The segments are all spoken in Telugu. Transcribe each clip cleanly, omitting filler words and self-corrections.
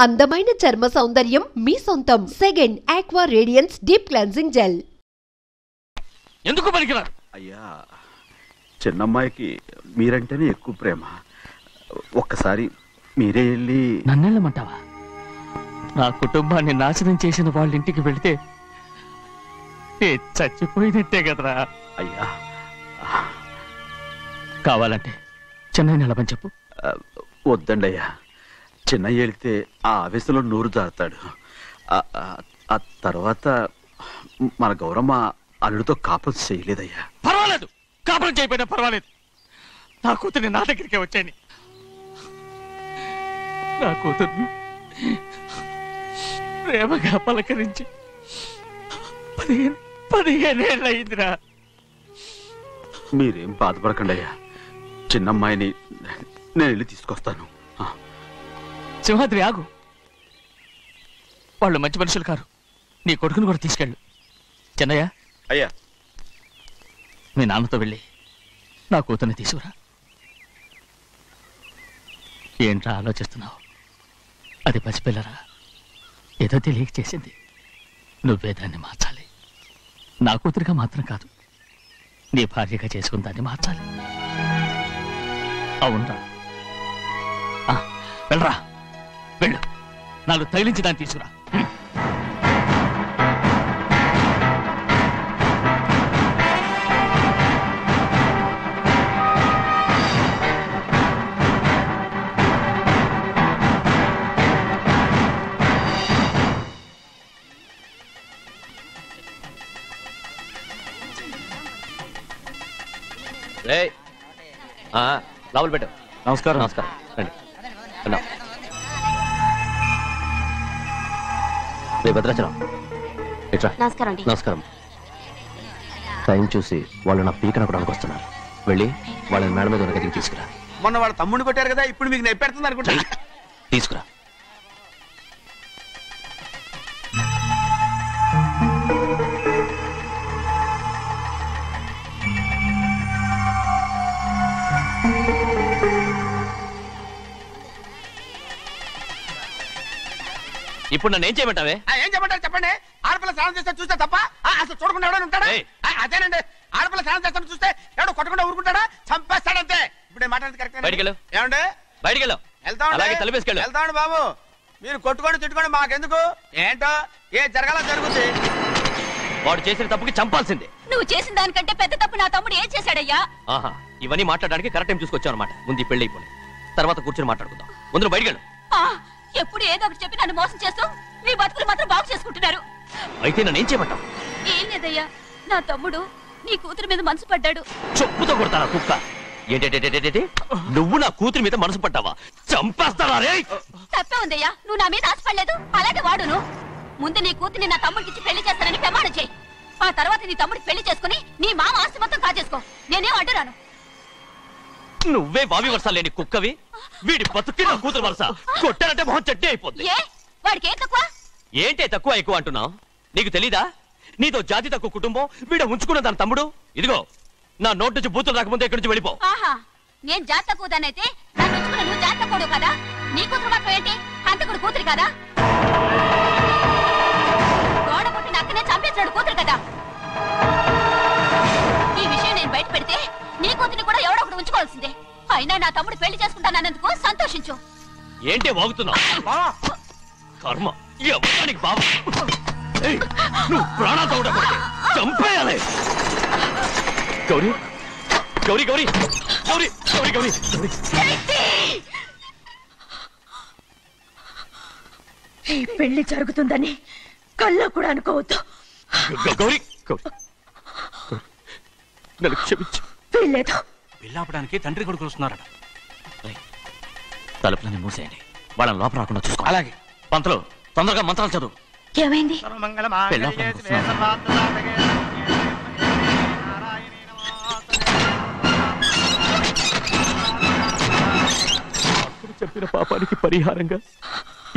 అందమైన చర్మ సౌందర్యం మీ సొంతం. Second aqua radiance deep cleansing gel. ఎందుకు పనికిరారు? అయ్యా, చిన్నమ్మాయికి మీరంటేనే ఎక్కువ ప్రేమ. ఒక్కసారి మీరే వెళ్ళి. నన్నెళ్ళమంటావా? నా కుటుంబాన్ని నాశనం చేసిన వాళ్ళ ఇంటికి వెళితే చచ్చిపోయినట్టే కదరా. అయ్యా, కావాలంటే చెన్నై నెలమని చెప్పు. వద్దండి అయ్యా, చిన్నయ్య వెళితే ఆ ఆవేశంలో నోరు జారుతాడు. ఆ తర్వాత మన గౌరమ్మ అల్లుడితో కాపురం చేయలేదయ్యా. పర్వాలేదు, కాపురం చేయకపోయినా పర్వాలేదు. నా కూతుర్ని నా దగ్గరికే వచ్చాయని. నా కూతుర్ని ప్రేమగా పలకరించి 15 ఏళ్ళు అయిందిరా. మీరేం బాధపడకండి అయ్యా, చిన్నమ్మాయిని నేను వెళ్ళి తీసుకొస్తాను. సింహాద్రి ఆగు, వాళ్ళు మంచి మనుషులు కారు. నీ కొడుకుని కూడా తీసుకెళ్ళు. చెన్నయ్య, అయ్యా, మీ నాన్నతో వెళ్ళి నా కూతుర్ని తీసుకురా. ఏంట్రా ఆలోచిస్తున్నావు? అది పసిపిల్లరా, ఏదో తెలియక చేసింది. నువ్వే దాన్ని మార్చాలి. నా కూతురిగా మాత్రం కాదు, నీ భార్యగా చేసుకుని దాన్ని మార్చాలి. అవునరా, వెళ్ళరా, వెళ్ళు. నాలుగు తగిలించి దాన్ని తీసుకురా. లోపల పెట్టు. నమస్కారం. నమస్కారం, రండి. భద్రాచలం ఇట్రా. నమస్కారం. నమస్కారం. టైం చూసి వాళ్ళు నా పీకన కూడా వస్తున్నారు. వెళ్ళి వాళ్ళని మేడ మీద ఉన్న గదికి తీసుకురా. మొన్న వాళ్ళ తమ్ముడిని కొట్టారు కదా, ఇప్పుడు మీకు నెప్పెడుతుంది అనుకుంటా. తీసుకురా. ఇప్పుడు నన్ను ఏం చేయమంటావే? ఏం చెప్పంటారు చెప్పండి. ఆడపిల్ల స్నానం చేస్తే చూస్తే తప్ప అసలు చూడకుండా ఎవడో ఉంటాడా? అదేనండి, ఆడపిల్ల స్నానం చేస్తాను చూస్తే ఎవడో కొట్టకుండా ఊరుకుంటాడా? చంపేస్తాడంతే. ఇప్పుడు మాట్లాడేది కరెక్ట్. బయటికి వెళ్ళు. ఏమండి? బయటికి వెళ్ళు. వెళ్తామండి బాబు. మీరు కొట్టుకొని తిట్టుకోండి, మాకెందుకు? ఏంటో ఏ జరగాలో జరుగుతుంది. వాడు చేసిన తప్పుకి చంపాల్సిందే. నువ్వు చేసిన దానికంటే పెద్ద తప్పు నా తమ్ముడు ఏం చేశాడయ్యా? ఆహా, ఇవన్నీ మాట్లాడడానికి కరెక్ట్ టైం చూసుకొచ్చావు అనమాట. ముందు పెళ్లి అయిపోయి తర్వాత కూర్చొని మాట్లాడుకుందాం. ముందు బయటికి వెళ్ళు. ఎప్పుడు ఏదో ఒకటి చెప్పి నన్ను మోసం చేస్తూ మీ బతుకులు మాత్రం బాగు చేసుకుంటున్నారు. అయితే నన్ను ఏం చేయమంటావు? ఏం లేదయ్యా, నా తమ్ముడు నీ కూతురు మీద మనసు పడ్డాడు. చెప్పుతో కొడతారా కుక్క? ఏంటంటే నువ్వు నా కూతురి మీద మనసు పడ్డావా? చంపేస్తారా? తప్పే ఉందయ్యా, నువ్వు నా మీద ఆశపడలేదు, అలాగే వాడును. ముందు నీ కూతుర్ని నా తమ్ముడికి పెళ్లి చేస్తానని ప్రమాణం చేయి. ఆ తర్వాత నీ తమ్ముడికి పెళ్లి చేసుకుని నీ మామ ఆస్తి మొత్తం కాజేసుకో. నేనేం అడ్డురాను. నువ్వే వావి వరుస లేని కుక్కవి. వీడి బతుక్కి నా కూతురు వరుస. కొట్టానంటే మొహం చెడ్డే అయిపోద్ది. వాడికి ఏం తక్కువ? ఏంటే తక్కువ ఎక్కువ అంటున్నావు? నీకు తెలీదా? నీతో జాతి తక్కువ కుటుంబం వీడ ఉంచుకున్న తన తమ్ముడు. ఇదిగో, నా నోటి నుంచి బూతులు రాకముందే ఇక్కడి నుంచి వెళ్ళిపో. ఆహా, నేను జాతి తక్కువ దానైతే నన్ను ఉంచుకున్న నువ్వు జాతి తక్కువ కదా? నీ కూతురు మాత్రం ఏంటి? హంతకుడు కూతురు కదా? గోడ పుట్టిన అక్కనే చంపేసినాడు కూతురు కదా? ఈ విషయం నేను బయట పెడితే నీ కూతురిని కూడా ఎవడో ఒకటి ఉంచుకోవాల్సిందే. అయినా నా తమ్ముడు పెళ్లి చేసుకుంటానన్నందుకు సంతోషించు. ఏంటే వాగుతున్నావు? కర్మ, ఎవరికి బాబు? నువ్వు ప్రాణాలతో ఉండకూడదు, చంపేయాలి. గౌరీ, గౌరీ, గౌరీ, గౌరీ, గౌరీ, గౌరీ, ఈ పెళ్లి జరుగుతుందని కల్లో కూడా అనుకోవద్దు. గౌరీ, నన్ను క్షమించు. వీల్లేదు. పెళ్ళాపడానికి తండ్రి కొడుకులు వస్తున్నారట. తలుపులని మూసేయండి, వాళ్ళని లోపల రాకుండా చూసుకో. అలాగే. పంతులు, తొందరగా మంత్రాలు చదువు. ఏమైంది? చెప్పిన పాపానికి పరిహారంగా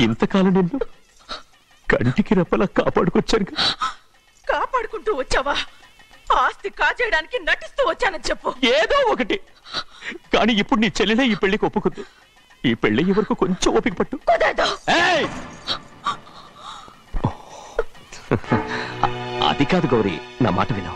ఇంతకాలం నిన్ను కంటికి రెప్పలా కాపాడుకొచ్చాను. కాపాడుకుంటూ వచ్చావా? ఆస్తి కాజేయడానికి నటిస్తూ వచ్చానని చెప్పు. ఏదో ఒకటి. కానీ ఇప్పుడు నీ చెల్లెలే ఈ పెళ్లికి ఒప్పుకుంది. ఈ పెళ్లి వరకు కొంచెం ఓపిక పట్టు. అది కాదు గౌరీ, నా మాట విను.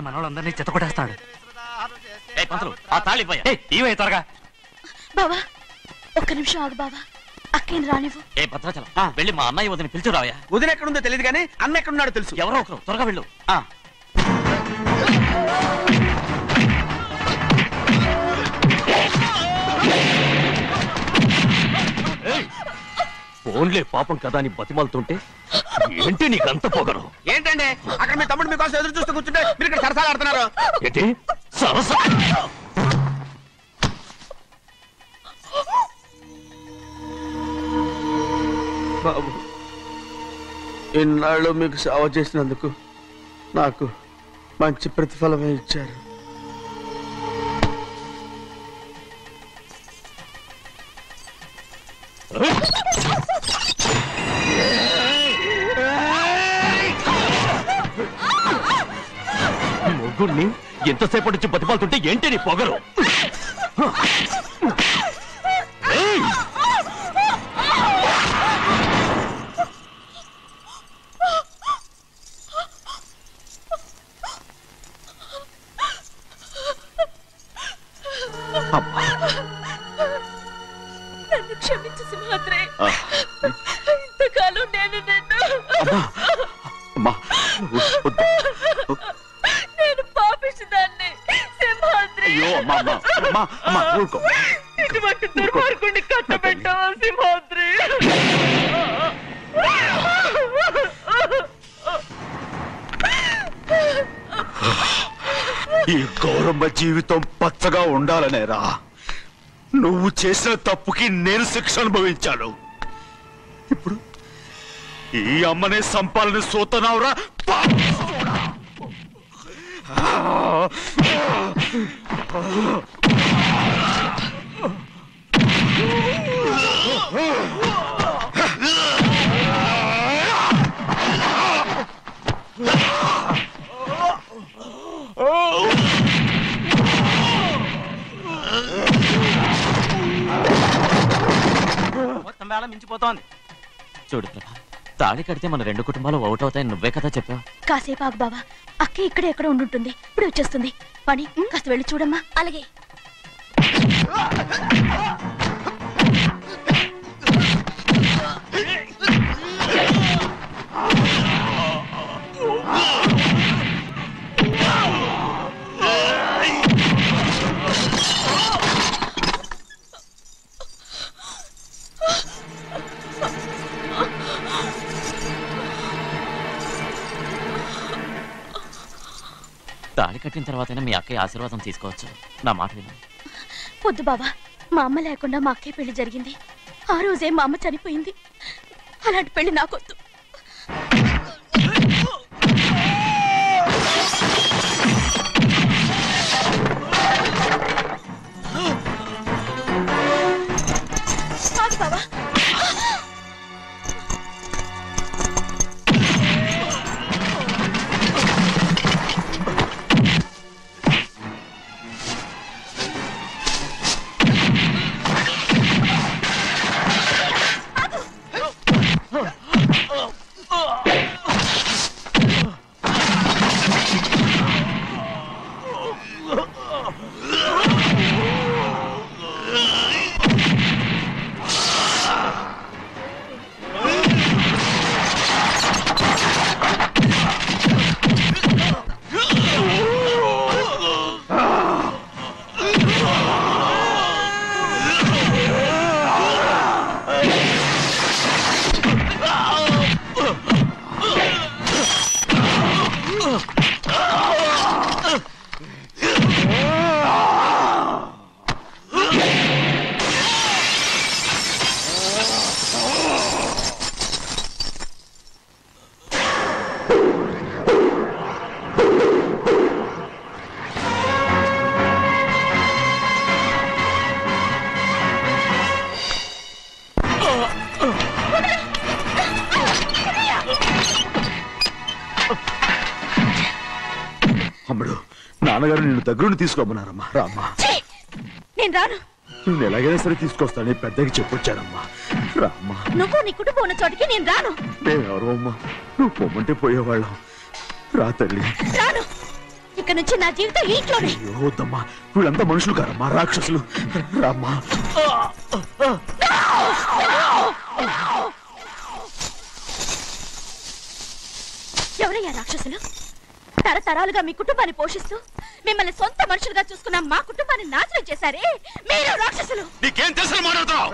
మనోళ్ళందరినీ చెత్తకొట్టేస్తాడు. త్వరగా బావా ఒక్క నిమిషం ఆగు బావా, అక్కేం రానివ్వు. ఏ భద్రాచలం వెళ్ళి మా అన్నయ్య వదిన పిలిచిరావయ్యా. వదిన ఎక్కడుందో తెలియదు కానీ అన్న ఎక్కడున్నాడో తెలుసు. ఎవరో ఒకరు త్వరగా వెళ్ళు. ఫోన్లే పాపం కదా అని బతిమాలుతుంటే ఏంటి నీకంత పొగరు? ఏంటండి అక్కడ మీ తమ్ముడు మీకోసం ఎదురు చూస్తూ కూర్చుంటే మీరు ఇక్కడ సరసాలు ఆడుతున్నారు. ఏంటి సరసా? బాబు, ఇన్నాళ్ళు మీకు సేవ చేసినందుకు నాకు మంచి ప్రతిఫలమే ఇచ్చారు. ముగ్గురిని ఎంతసేపటి నుంచి బతిమాలుతుంటే ఏంటి నీ పొగరు? నన్ను క్షమించు సింహాద్రి. ఇంతకాలం నేను నేను పాపిస్తుదాన్ని సింహాద్రి. ఇటువంటి దుర్మార్గుడిని కట్టబెట్టావా సింహాద్రి? ఈ గౌరమ్మ జీవితం పచ్చగా ఉండాలనేరా నువ్వు చేసిన తప్పుకి నేను శిక్ష అనుభవించాను. ఇప్పుడు ఈ అమ్మనే సంపాలని సోతనావురా. మొత్తం వేళ మించిపోతోంది. చూడు ప్రభా, తాళి కడితే మన రెండు కుటుంబాలు అవుట్ అవుతాయని నువ్వే కదా చెప్పావు. కాసేపు ఆగు బావా, అక్కే ఇక్కడే ఎక్కడ ఉండుంటుంది, ఇప్పుడు వచ్చేస్తుంది. పని కాస్త వెళ్ళి చూడమ్మా. అలాగే. తాళి కట్టిన తర్వాతైనా మీ అక్కయ్య ఆశీర్వాదం తీసుకోవచ్చు. నా మాట విను. వద్దు బావా, మా అమ్మ లేకుండా మా అక్కయ్య పెళ్లి జరిగింది. ఆ రోజే మా అమ్మ చనిపోయింది. అలాంటి పెళ్లి నాకొద్దు. బావా నాన్నగారు నిన్ను దగ్గరుండి తీసుకోమన్నారమ్మా. రామ్మా. నేను రాను. నేను ఎలాగైనా సరే తీసుకొస్తానని పెద్దకి చెప్పొచ్చానమ్మా. రామ్మా. నువ్వు నీ కుటుంబం ఉన్న చోటికి నేను రాను. మేమెవరో అమ్మా, నువ్వు పొమ్మంటే పోయేవాళ్ళం. రా తల్లి. రాను. ఇక నుంచి నా జీవితం ఇంట్లోనే. వద్దమ్మా, వీళ్ళంతా మనుషులు కారమ్మా, రాక్షసులు. రామ్మా. ఎవరయ్యా రాక్షసులు? తరతరాలుగా మీ కుటుంబాన్ని పోషిస్తూ మిమ్మల్ని సొంత మనుషులుగా చూసుకున్న మా కుటుంబాన్ని నాశనం చేశారే మీరు రాక్షసులు. నీకేం తెలుసు మాట్లాడుతావు?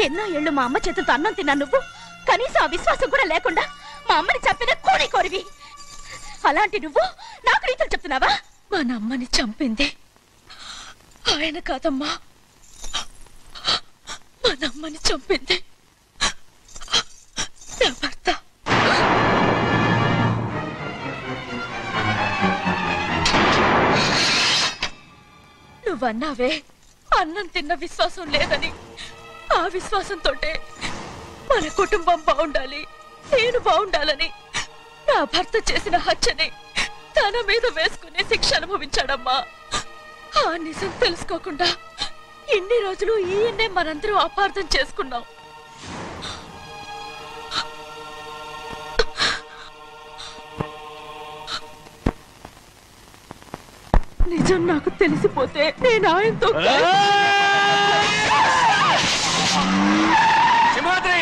ఎన్నో ఏళ్ళు మా అమ్మ చేతులతో అన్నం తిన్నా నువ్వు కనీసం ఆ విశ్వాసం కూడా లేకుండా మా అమ్మని చంపిన కోడి కోరివి. అలాంటి నువ్వు నాకు రీతులు చెప్తున్నావా? మా అమ్మని చంపింది ఆయన కాదమ్మా, మా అమ్మని చంపింది నా భర్త. నువ్వన్నావే అన్నం తిన్న విశ్వాసం లేదని. ఆ విశ్వాసంతో మన కుటుంబం బాగుండాలి, నేను బాగుండాలని నా భర్త చేసిన హత్యని తన మీద వేసుకునే శిక్ష అనుభవించాడమ్మా. ఆ నిజం తెలుసుకోకుండా ఇన్ని రోజులు ఈయన్నే మనందరం అపార్థం చేసుకున్నాం. నిజం నాకు తెలిసిపోతే నేను ఆయనతో సింహాద్రి.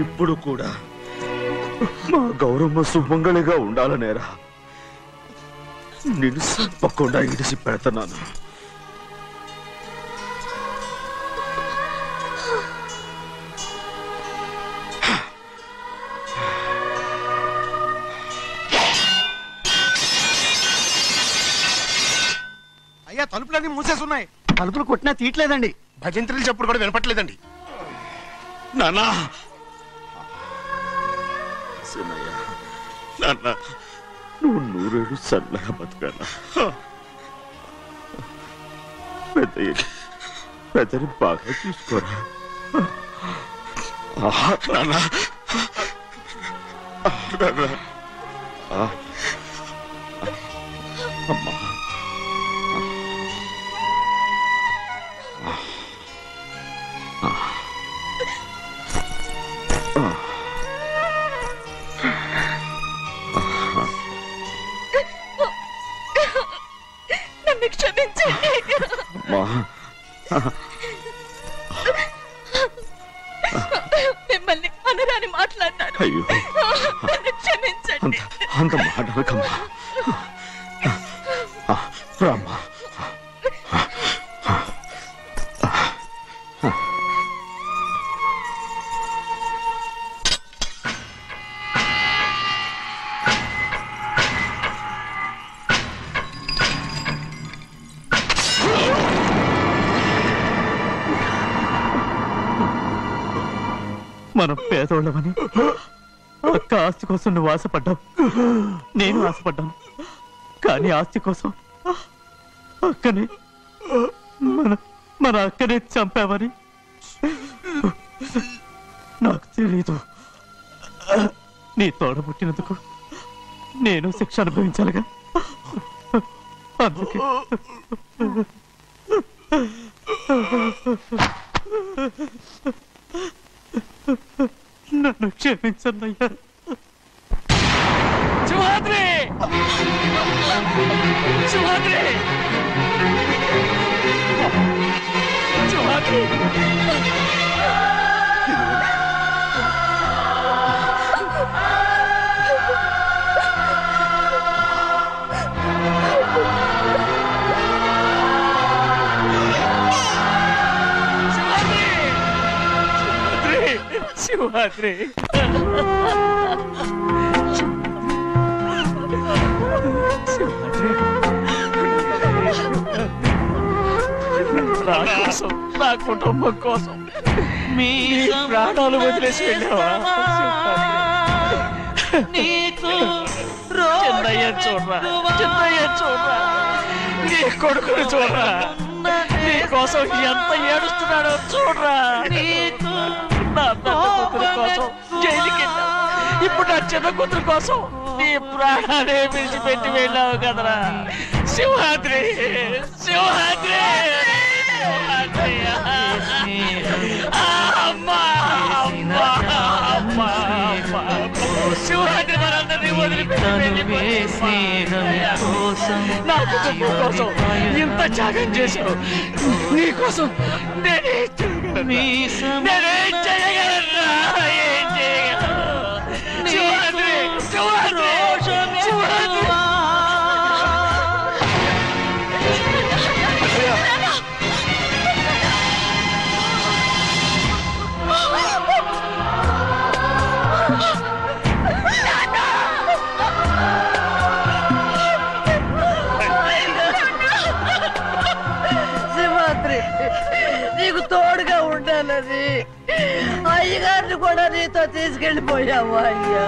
ఇప్పుడు కూడా మా గౌరమ్మ సుమంగళిగా ఉండాలనేరా నేను తప్పకుండా ఇడిసి పెడుతున్నాను. అయ్యా, తలుపులన్నీ మూసేసున్నాయి. తలుపులు కొట్టినా తీయట్లేదండి. భజంత్రులు చెప్పుడు కూడా వినపట్లేదండి. నాన్నా, నాన్న, నువ్వు 100 ఏళ్ళు చల్లగా బతకాలా? పెద్దని బాగా చూసుకోరా. నాన్నా, అమ్మా, నన్ను క్షమించండి. మిమ్మల్ని అనరాని మాట్లాడినాను. అయ్యో, నన్ను క్షమించండి. అంత మాట అనకమ్మా. రామ్మా. మనం పేదోళ్ళమని అక్క ఆస్తి కోసం నువ్వు ఆశపడ్డావు, నేను ఆశపడ్డాను. కానీ ఆస్తి కోసం అక్కని మన అక్కనే చంపావని నాకు తెలీదు. నీ తోడ పుట్టినందుకు నేను శిక్ష అనుభవించాలిగా. అందుకే నన్ను క్షమించన్నయ్యా. సింహాద్రి, సింహాద్రి, సింహాద్రి. శివాద్రి నా కోసం, నా కుటుంబం కోసం మీ ప్రాణాలు వదిలేసి వెళ్ళావా? చిన్నయ్య చూడరా, చిన్నయ్య చూడరా, నీ కొడుకుని చూడరా, నీ కోసం ఎంత ఏడుస్తున్నాడో చూడరా. నా పెద్ద కూతురు కోసం జైలుకి వెళ్ళావు, ఇప్పుడు నా చిన్న కూతురు కోసం నీ ప్రాణాలే విడిచిపెట్టి వెళ్ళావు కదరా. సింహాద్రి, సింహాద్రి, అమ్మా, అమ్మా, అమ్మా, సింహాద్రి మనందరినీ వదిలిపెట్టి నా కుటుంబం కోసం ఇంత త్యాగం చేశావు. నీ కోసం నేనేం చేయగలరా? ఏం చేయగలను? సింహాద్రి, సింహాద్రి, సింహాద్రి. నీకు తోడుగా ఉండాలని అయ్యగారిని కూడా నీతో తీసుకెళ్ళిపోయావు అయ్యా.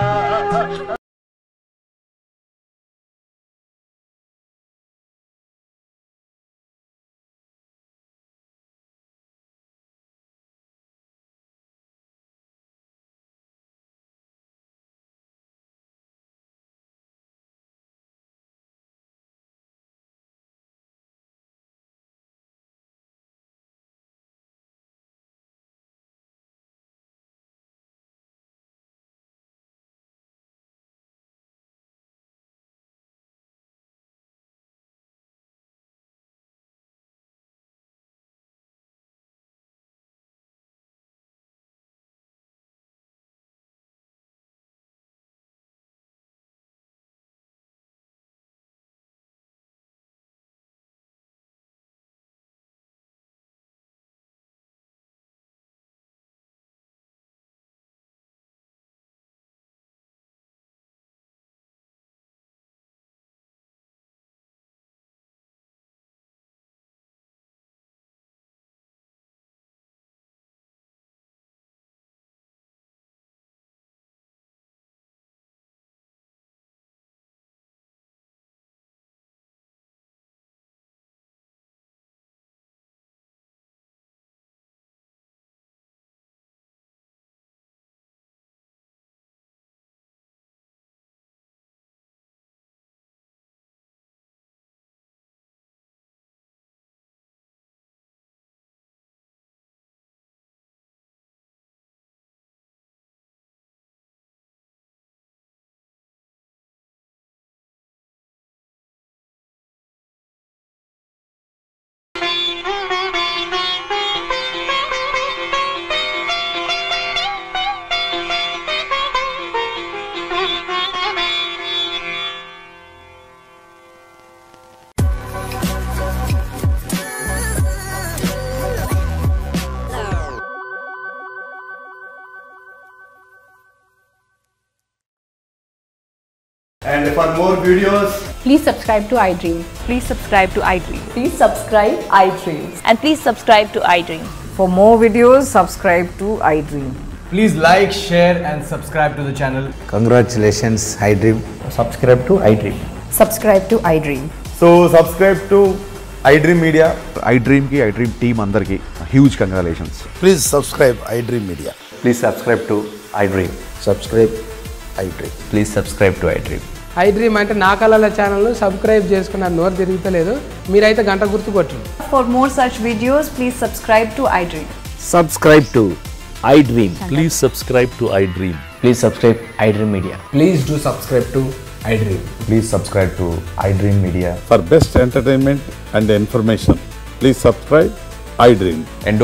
And for more videos, please subscribe to iDream. Please subscribe to iDream. Please subscribe iDream. And please subscribe to iDream. For more videos, subscribe to iDream. please like, share and subscribe to the channel. Congratulations, iDream. Subscribe to iDream. Subscribe to iDream. So subscribe to iDream Media. iDream ki iDream team andarki huge congratulations. Please subscribe iDream Media. Please subscribe to iDream. Subscribe iDream. Please subscribe to iDream. iDream అంటే నా కళల ఛానల్ సబ్స్క్రైబ్ చేసుకున్న నోరు తిరుగుతలేదు మీరైతే గంట గుర్తు కొట్టండి. For more such videos, please subscribe to iDream. Subscribe to iDream. Please subscribe to iDream. Please subscribe iDream Media. Please do subscribe to iDream. Please subscribe to iDream Media. For best entertainment and information, please subscribe iDream. And